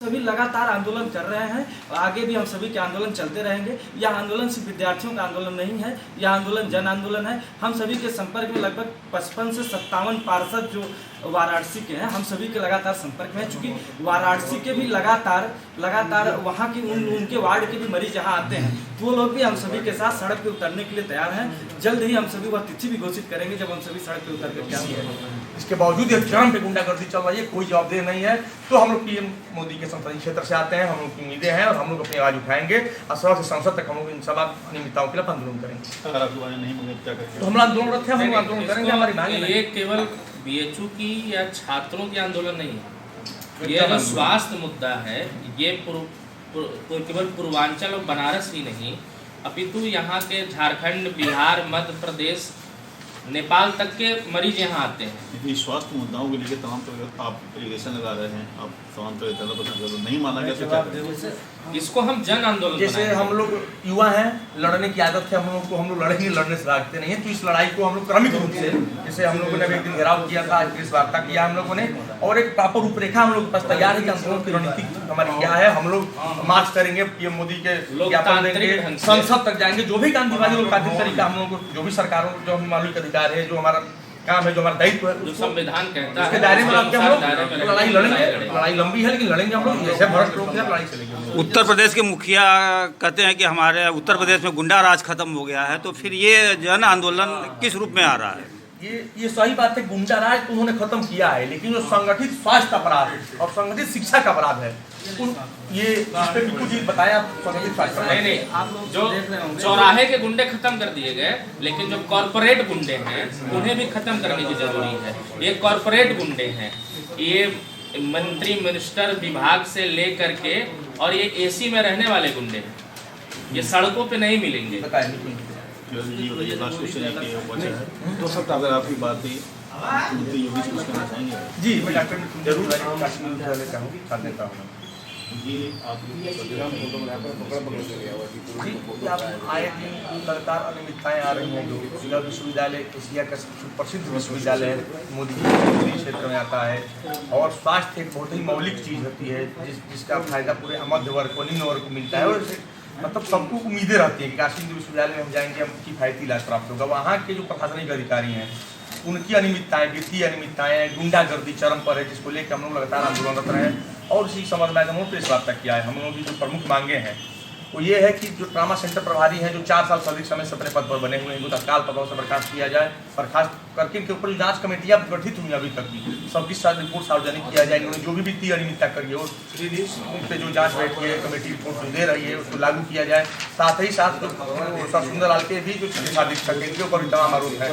सभी लगातार आंदोलन कर रहे हैं और आगे भी हम सभी के आंदोलन चलते रहेंगे। यह आंदोलन सिर्फ विद्यार्थियों का आंदोलन नहीं है, यह आंदोलन जन आंदोलन है। हम सभी के संपर्क में लगभग 55 से 57 पार्षद जो वाराणसी के हैं, हम सभी के लगातार संपर्क में हैं। चूँकि वाराणसी के भी लगातार वहाँ की उनके वार्ड के भी मरीज यहाँ आते हैं, तो वो लोग भी हम सभी के साथ सड़क पर उतरने के लिए तैयार हैं। जल्द ही हम सभी वह तिथि भी घोषित करेंगे जब हम सभी सड़क पर उतर कर क्या। इसके बावजूद ये चरम पे गुंडागर्दी चल रही है, कोई जवाबदेह नहीं है। तो हम लोग पीएम मोदी के संसदीय क्षेत्र से आते हैं, हम लोग की उम्मीदें हैं और हम लोग अपनी आवाज उठाएंगे और सभा से संसद तक हम लोग इन सब अनियमितताओं के लिए आंदोलन करेंगे। अगर आपकी बात नहीं मुझे क्या करेंगे, तो हम आंदोलनरत हैं, हम आंदोलन करेंगे। हमारी मांग है, ये केवल बीएचयू की या छात्रों की आंदोलन नहीं है, ये जो स्वास्थ्य मुद्दा है, ये केवल पूर्वांचल और बनारस ही नहीं अपितु यहाँ के झारखंड, बिहार, मध्य प्रदेश, नेपाल तक के मरीज यहाँ आते हैं। ये स्वास्थ्य मुद्दाओं को लेकर तमाम तरह आप एलिगेशन लगा रहे हैं, आप तमाम तरह नहीं माना गया तो क्या करेंगे? इसको हम जन आंदोलन जैसे हम लोग युवा हैं, लड़ने की आदत है हम लोग लड़ेंगे, लड़ने से भागते नहीं है। तो इस लड़ाई को हम लोग क्रमिक रूप से, जैसे हम लोगों ने एक दिन घेराव किया था, आज प्रेस वार्ता किया हम लोगों ने, और एक प्रॉपर रूपरेखा हम लोग के पास तैयार है कि आंदोलन की रणनीति हमारी क्या है। हम लोग मार्च करेंगे, पीएम मोदी के ज्ञापन देंगे, संसद तक जाएंगे, जो भी गांधीवादी लोकतांत्रिक तरीका हम लोग को, जो भी सरकारों जो हम मौलिक अधिकार है, जो हमारा काम है, जो हमारा दायित्व है, जो संविधान कहता है, उसके दायरे में हम लोग लड़ाई लड़ेंगे। लड़ाई लंबी है लेकिन लड़ेंगे हम लोग, जैसे भ्रष्ट लोग हैं लड़ाई चलेगी। उत्तर प्रदेश के मुखिया कहते हैं कि हमारे उत्तर प्रदेश में गुंडा राज खत्म हो गया है, तो फिर ये जन आंदोलन किस रूप में आ रहा है? ये सही बात है, गुंडा राज तो उन्होंने खत्म किया है, लेकिन जो संगठित स्वास्थ्य अपराध और संगठित शिक्षा का अपराध है, ये इस पे बिल्कुल जी बताया। संगठित स्वास्थ्य नहीं, जो चौराहे के गुंडे खत्म कर दिए गए, लेकिन जो कॉर्पोरेट गुंडे हैं उन्हें भी खत्म करने की जरूरी है। ये कॉर्पोरेट गुंडे हैं, ये मंत्री मिनिस्टर विभाग से लेकर के, और ये एसी में रहने वाले गुंडे हैं, ये सड़कों पे नहीं मिलेंगे। तो सब अगर आपकी बात थी योगी से कुछ कहना चाहेंगे? जी, मैं डॉक्टर जरूर देता हूँ। ये आप आए दिन लगातार अनियमितताएं आ रही हैं। जो जिला विश्वविद्यालय एशिया का सबसे प्रसिद्ध विश्वविद्यालय है, मोदी क्षेत्र में आता है, और स्वास्थ्य एक बहुत ही मौलिक चीज़ होती है जिसका फायदा पूरे मध्य वर्ग को, निम्न वर्ग को मिलता है। और मतलब सबको उम्मीदें रहती है कि काशी हिंदू विश्वविद्यालय में हम जाएंगे, हम किफायती इलाज प्राप्त होगा। वहाँ के जो प्रशासनिक अधिकारी हैं उनकी अनियमितताएं, वित्तीय अनियमितताएं, गुंडागर्दी चरम पर है, जिसको लेकर हम लोग लगातार आंदोलनरत रहे हैं। और इसी संबंध में हम प्रेस वार्ता किया है। हम लोगों की जो प्रमुख मांगे हैं वो ये है कि जो ट्रामा सेंटर प्रभारी हैं, जो 4 साल से अधिक समय से अपने पद पर बने हुए हैं, उनको तत्काल पदों से बर्खास्त किया जाए। बर्खास्त करके इनके ऊपर जो जांच कमेटियां गठित हुई अभी तक की, सबकी रिपोर्ट सार्वजनिक किया जाए। इन्होंने जो भी वित्तीय अनियमितता करी है उस पर जो जांच बैठी है, कमेटी रिपोर्ट दे रही है, उसको लागू किया जाए। साथ ही साथ सर सुंदरलाल के भी जो चिकित्सा अधीक्षक इनके ऊपर भी तमाम आरोप है।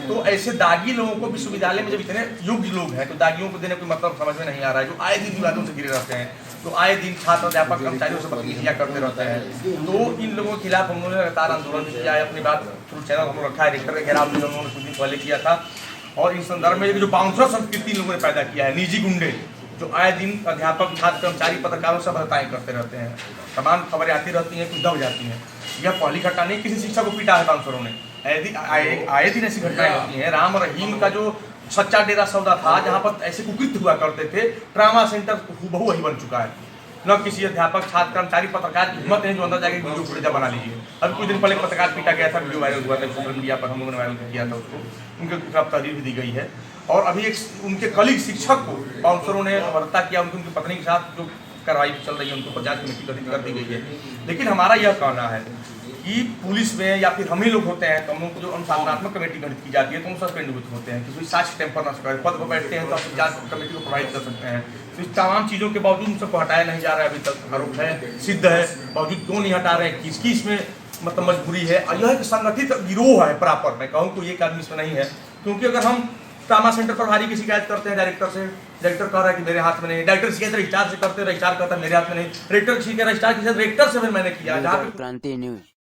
तो ऐसे दागी लोगों को विश्वविद्यालय में जब इतने योग्य लोग हैं, तो दागियों को देने कोई मतलब समझ में नहीं आ रहा है। जो आए दिन विवादों से घिरे रहते हैं, तो आए दिन छात्र अध्यापक कर्मचारियों से बदतमीजियां करते रहते हैं। तो इन लोगों के खिलाफ हम लोगों ने लगातार आंदोलन किया है। अपनी बात थ्रू चैनल हम लोग रखा है, रेक्टर का घेराव भी हम लोगों ने कुछ दिन पहले किया था। और इस संदर्भ में जो बाउंसर संस्कृति इन लोगों ने पैदा किया है, निजी गुंडे जो आए दिन अध्यापक, छात्र, कर्मचारी, पत्रकारों से बहताएं करते रहते हैं, तमाम खबरें आती रहती हैं, कुछ दब जाती हैं। यह पहली घटना नहीं, किसी शिक्षक को पीटा है बाउंसरों ने, आए दिन ऐसी घटनाएं होती हैं। राम और रहीम का जो सच्चा डेरा सौदा था, जहाँ पर ऐसे कुकृत्य हुआ करते थे, ट्रामा सेंटर हूबहू वही बन चुका है। न किसी अध्यापक, छात्र, कर्मचारी, पत्रकार की हिम्मत है जो अंदर जाके वीडियो फुटेज बना लीजिए। अभी कुछ दिन पहले पत्रकार पीटा गया था, वीडियो वायरल हुआ था सोशल मीडिया पर, हम लोगों ने वायरल किया था उसको, उनके खिलाफ तहरीर भी दी गई है। और अभी एक उनके कलीग शिक्षक को बाउंसरों ने हत्या किया, उनकी पत्नी के साथ जो कार्रवाई चल रही है, उनके ऊपर जांच कमेटी गठित कर दी गई है। लेकिन हमारा यह कहना है कि पुलिस में या फिर हम ही लोग होते हैं, तो हम लोग को जो अनुशासनात्मक कमेटी गठित की जाती है, तो हम सस्पेंड होते हैं, क्योंकि साक्ष्य टेम्पर न कर पद पर बैठते हैं तो आप जांच कमेटी को प्रोवाइड कर सकते हैं। तो इस तमाम चीज़ों के बावजूद उन सबको हटाया नहीं जा रहा है, अभी तक आरोप है, सिद्ध है, बावजूद क्यों नहीं हटा रहे हैं, किसकी इसमें मतलब मजबूरी है। और यह एक संगठित गिरोह है प्रॉपर, मैं कहूँ कोई एक आदमी इसमें नहीं है। क्योंकि अगर हम ट्रामा सेंटर पर भारी की शिकायत करते हैं डायरेक्टर से, डायरेक्टर कह रहा है कि मेरे हाथ में नहीं, डायरेक्टर शिकायत रजिस्ट्रार से करते हैं, रजिस्ट्रार कहता है मेरे हाथ में नहीं, डायरेक्टर की शिकायत रजिस्ट्रार की शिकायत डायरेक्टर से मैंने किया। जहाँ पे क्रांति न्यूज।